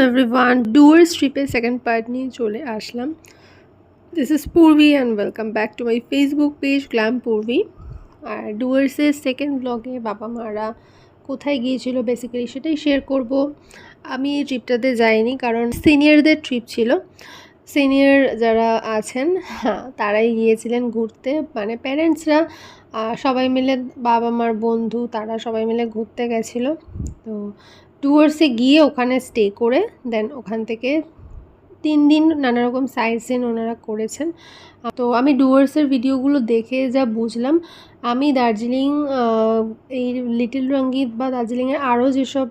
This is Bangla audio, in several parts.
এভরিওয়ান, ডুয়ার্স ট্রিপের সেকেন্ড পার্ট নিয়ে চলে আসলাম। This is Purbi and welcome back to my Facebook page Glam Purbi. আর ডুয়ার্সের সেকেন্ড ব্লগে বাবা মারা কোথায় গিয়েছিল বেসিক্যালি সেটাই শেয়ার করব। আমি এই ট্রিপটাতে যাইনি কারণ সিনিয়রদের ট্রিপ ছিল। সিনিয়র যারা আছেন তারাই গিয়েছিলেন ঘুরতে, মানে প্যারেন্টসরা সবাই মিলে, বাবা মার বন্ধু তারা সবাই মিলে ঘুরতে গেছিলো। তো ডুয়ার্সে গিয়ে ওখানে স্টে করে দেন ওখান থেকে 3 দিন নানা রকম সাইট সিন ওনারা করেছেন। তো আমি ডুয়ার্সের ভিডিওগুলো দেখে যা বুঝলাম, আমি দার্জিলিং এই লিটল রঙ্গিত বা দার্জিলিংয়ের আরও যেসব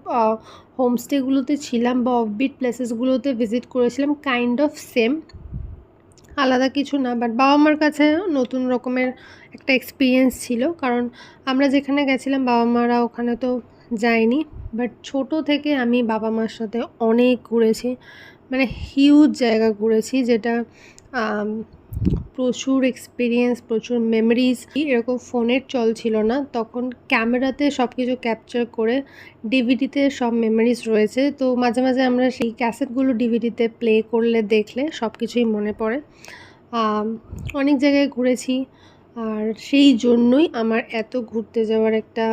হোমস্টেগুলোতে ছিলাম বা অফবিট প্লেসেসগুলোতে ভিজিট করেছিলাম, কাইন্ড অফ সেম, আলাদা কিছু না। বাট বাবা মার কাছে নতুন রকমের একটা এক্সপিরিয়েন্স ছিল, কারণ আমরা যেখানে গেছিলাম বাবা মারা ওখানে তো যায়নি। বাট ছোট থেকে আমি বাবা মার সাথে অনেক ঘুরেছি, মানে হিউজ জায়গা ঘুরেছি, যেটা প্রচুর এক্সপিরিয়েন্স, প্রচুর মেমোরিজ। এরকম ফোনের চল ছিল না তখন, ক্যামেরাতে সব কিছু ক্যাপচার করে ডিভিডিতে সব মেমোরিজ রয়েছে। তো মাঝে মাঝে আমরা সেই ক্যাসেটগুলো ডিভিডিতে প্লে করলে দেখলে সব কিছুই মনে পড়ে। অনেক জায়গায় ঘুরেছি, আর সেই জন্যই আমার এত ঘুরতে যাওয়ার একটা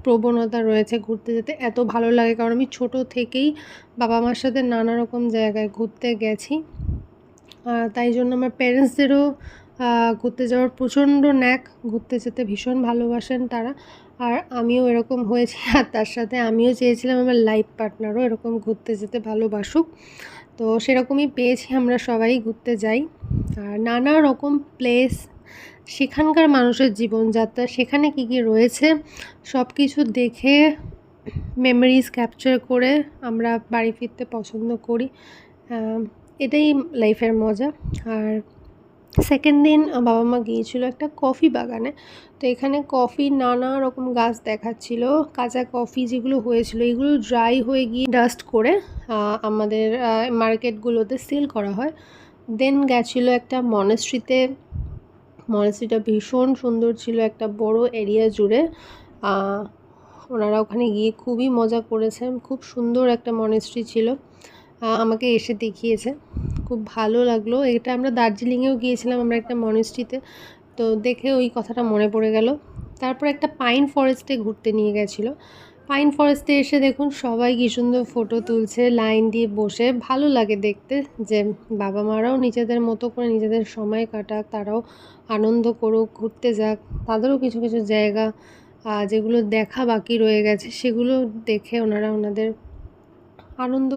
প্রবণতা রয়েছে। ঘুরতে যেতে এত ভালো লাগে কারণ আমি ছোট থেকেই বাবা মার সাথে নানা রকম জায়গায় ঘুরতে গেছি। তাই জন্য আমার প্যারেন্টসদেরও ঘুরতে যাওয়ার প্রচণ্ড ন্যাক, ঘুরতে যেতে ভীষণ ভালোবাসেন তারা, আর আমিও এরকম হয়েছি। আর তার সাথে আমিও চেয়েছিলাম আমার লাইফ পার্টনারও এরকম ঘুরতে যেতে ভালোবাসুক। তো সেরকমই পেয়েছি, আমরা সবাই ঘুরতে যাই। আর নানা রকম প্লেস, সেখানকার মানুষের জীবনযাত্রা, সেখানে কী কী রয়েছে সব কিছু দেখে মেমোরিজ ক্যাপচার করে আমরা বাড়ি ফিরতে পছন্দ করি। এটাই লাইফের মজা। আর সেকেন্ড দিন বাবা মা গিয়েছিল একটা কফি বাগানে। তো এখানে কফি নানা রকম গাছ দেখাচ্ছিল, কাঁচা কফি যেগুলো হয়েছিল এগুলো ড্রাই হয়ে গিয়ে ডাস্ট করে আমাদের মার্কেটগুলোতে সেল করা হয়। দেন গেছিলো একটা মনেস্ট্রিতে। মনেস্ট্রিটা ভীষণ সুন্দর ছিল, একটা বড় এরিয়া জুড়ে। ওনারা ওখানে গিয়ে খুবই মজা করেছেন, খুব সুন্দর একটা মনেস্ট্রি ছিল, আমাকে এসে দেখিয়েছে, খুব ভালো লাগলো। এটা আমরা দার্জিলিংয়েও গিয়েছিলাম আমরা একটা মনেস্ট্রিতে, তো দেখে ওই কথাটা মনে পড়ে গেল। তারপর একটা পাইন ফরেস্টে ঘুরতে নিয়ে গেছিলো। পাইন ফরেস্টে এসে দেখুন সবাই কী সুন্দর ফটো তুলছে লাইন দিয়ে বসে, ভালো লাগে দেখতে যে বাবা মারাও নিজেদের মতো করে নিজেদের সময় কাটাক, তারাও আনন্দ করুক, ঘুরতে যাক, তাদেরও কিছু কিছু জায়গা যেগুলো দেখা বাকি রয়ে গেছে সেগুলো দেখে ওনারা ওনাদের আনন্দ